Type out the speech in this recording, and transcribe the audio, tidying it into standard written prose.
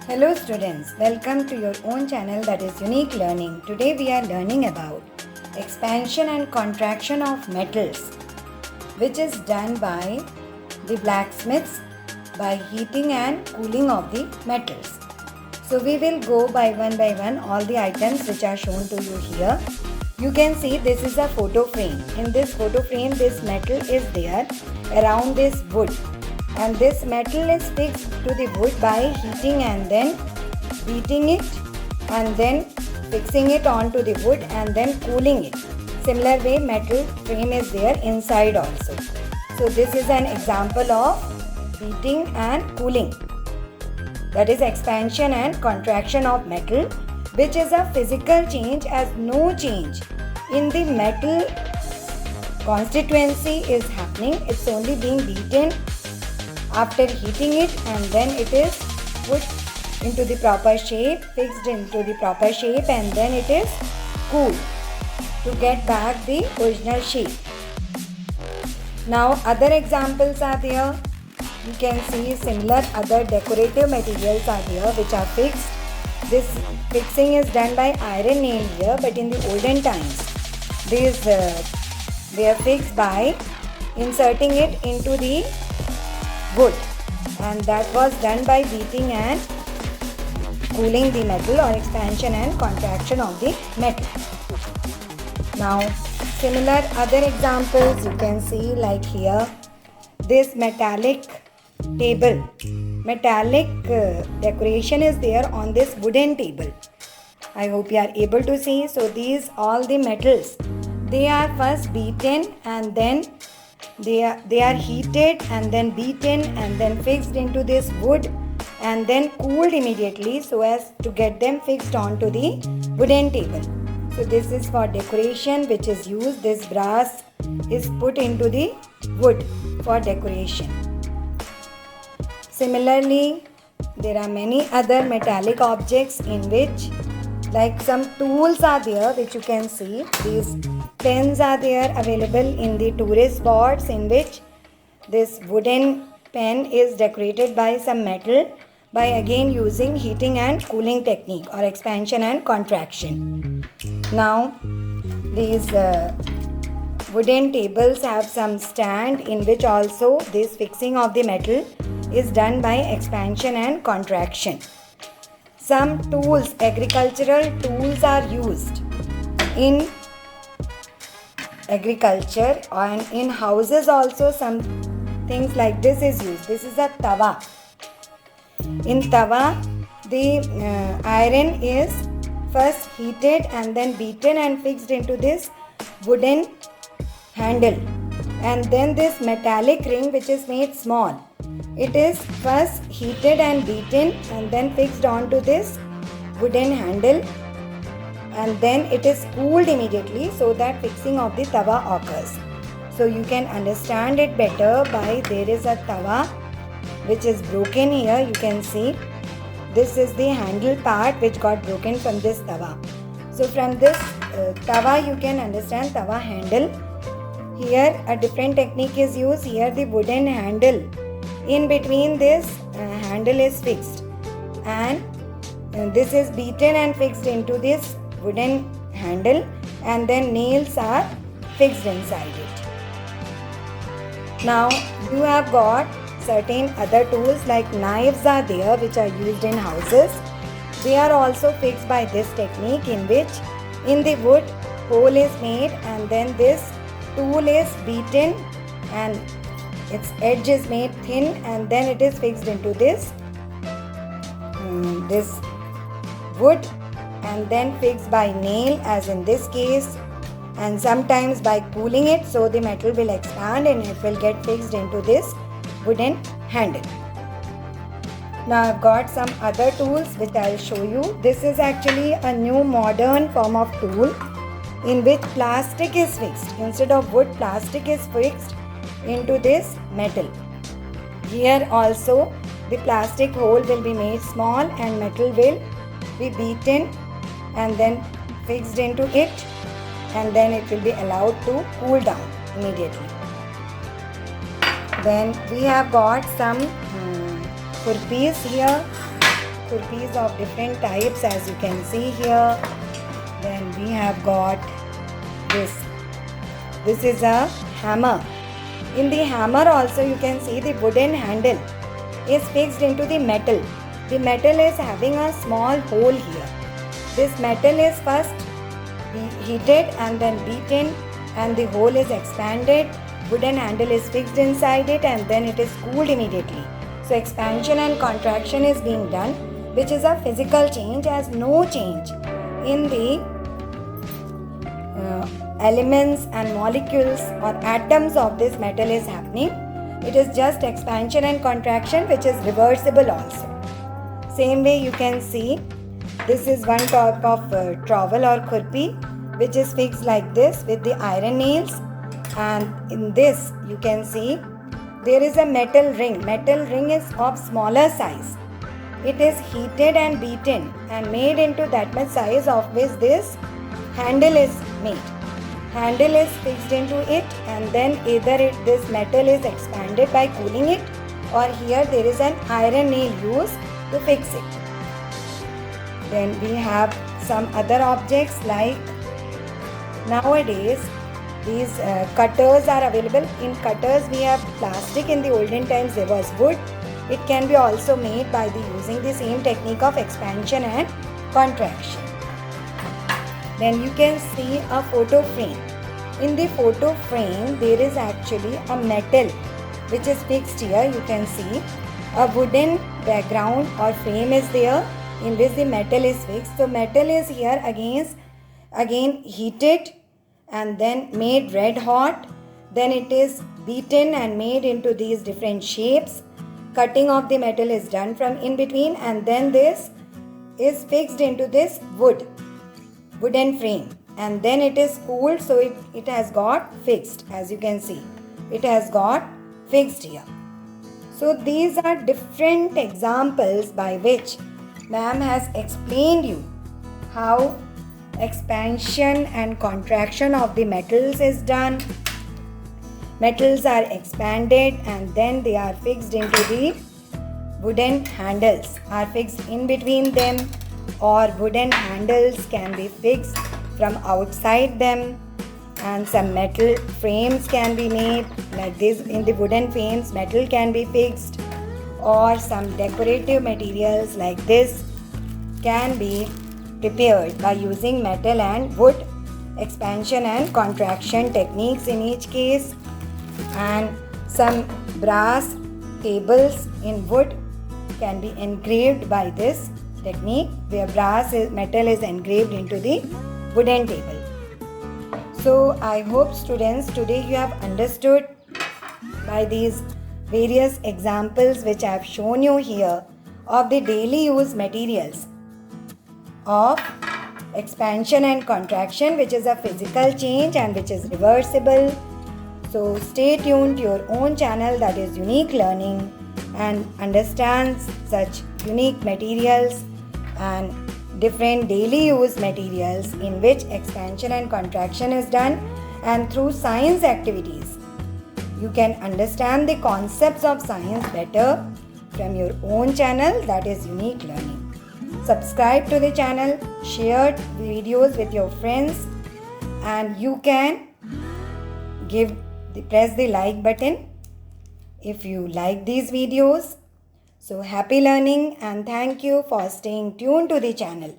Hello students, welcome to your own channel that is Unique Learning. Today we are learning about expansion and contraction of metals, which is done by the blacksmiths by heating and cooling of the metals. So we will go by one all the items which are shown to you here. You can see this is a photo frame. In this photo frame this metal is there around this wood. And this metal is fixed to the wood by heating and then beating it and then fixing it onto the wood and then cooling it. Similar way metal frame is there inside also. So this is an example of beating and cooling. That is expansion and contraction of metal, which is a physical change as no change in the metal constituency is happening. It's only being beaten after heating it and then it is put into the proper shape, fixed into the proper shape and then it is cooled to get back the original shape. Now other examples are there. You can see similar other decorative materials are there which are fixed. This fixing is done by iron nail here, but in the olden times these were fixed by inserting it into the wood, and that was done by beating and cooling the metal or expansion and contraction of the metal. Now similar other examples you can see like here this metallic table. Metallic decoration is there on this wooden table. I hope you are able to see. So these all the metals, they are first beaten and then they are heated and then beaten and then fixed into this wood and then cooled immediately so as to get them fixed onto the wooden table. So this is for decoration which is used. This brass is put into the wood for decoration. Similarly, there are many other metallic objects in which like some tools are there which you can see. These pens are there available in the tourist boards in which this wooden pen is decorated by some metal by again using heating and cooling technique or expansion and contraction. Now these wooden tables have some stand in which also this fixing of the metal is done by expansion and contraction. Some tools, agricultural tools are used in agriculture and in houses also some things like this is used. This is a tawa. In tawa, the iron is first heated and then beaten and fixed into this wooden handle. And then this metallic ring which is made small. It is first heated and beaten and then fixed onto this wooden handle and then it is cooled immediately so that fixing of the tawa occurs. So you can understand it better by there is a tawa which is broken here. You can see this is the handle part which got broken from this tawa. So from this tawa you can understand tawa handle. Here a different technique is used. Here the wooden handle, in between this handle is fixed and this is beaten and fixed into this wooden handle and then nails are fixed inside it. Now you have got certain other tools like knives are there which are used in houses. They are also fixed by this technique in which in the wood hole is made and then this tool is beaten and its edge is made thin and then it is fixed into this wood and then fixed by nail as in this case and sometimes by cooling it so the metal will expand and it will get fixed into this wooden handle. Now I've got some other tools which I'll show you. This is actually a new modern form of tool in which plastic is fixed. Instead of wood, plastic is fixed into this metal. Here also the plastic hole will be made small and metal will be beaten and then fixed into it and then it will be allowed to cool down immediately. Then we have got some kurpis here kurpis of different types, as you can see here. Then we have got this. This is a hammer. In the hammer also you can see the wooden handle is fixed into the metal. The metal is having a small hole here. This metal is first heated and then beaten, and the hole is expanded. Wooden handle is fixed inside it, and then it is cooled immediately. So expansion and contraction is being done, which is a physical change, as no change in the elements and molecules or atoms of this metal is happening. It is just expansion and contraction, which is reversible also. Same way you can see, this is one type of trowel or kurpi, which is fixed like this with the iron nails. And in this you can see there is a metal ring. Metal ring is of smaller size. It is heated and beaten and made into that much size of which this handle is made. Handle is fixed into it, and then either this metal is expanded by cooling it, or here there is an iron nail used to fix it. Then we have some other objects, like nowadays these cutters are available. In cutters we have plastic. In the olden times there was wood. It can be also made by using the same technique of expansion and contraction. Then you can see a photo frame. In the photo frame there is actually a metal which is fixed here. You can see a wooden background or frame is there in which the metal is fixed. So metal is here again heated and then made red hot. Then it is beaten and made into these different shapes. Cutting of the metal is done from in between, and then this is fixed into this wooden frame, and then it is cooled, so it has got fixed. As you can see, it has got fixed here. So these are different examples by which ma'am has explained you how expansion and contraction of the metals is done. Metals are expanded and then they are fixed into the wooden handles, are fixed in between them, or wooden handles can be fixed from outside them, and some metal frames can be made like this. In the wooden frames metal can be fixed, or some decorative materials like this can be prepared by using metal and wood expansion and contraction techniques in each case. And some brass tables in wood can be engraved by this technique, where metal is engraved into the wooden table. So I hope students today you have understood by these various examples which I have shown you here of the daily use materials of expansion and contraction, which is a physical change and which is reversible. So stay tuned to your own channel, that is Unique Learning, and understand such unique materials and different daily use materials in which expansion and contraction is done, and through science activities you can understand the concepts of science better from your own channel, that is Unique Learning. Subscribe to the channel, share videos with your friends, and you can press the like button if you like these videos. So happy learning, and thank you for staying tuned to the channel.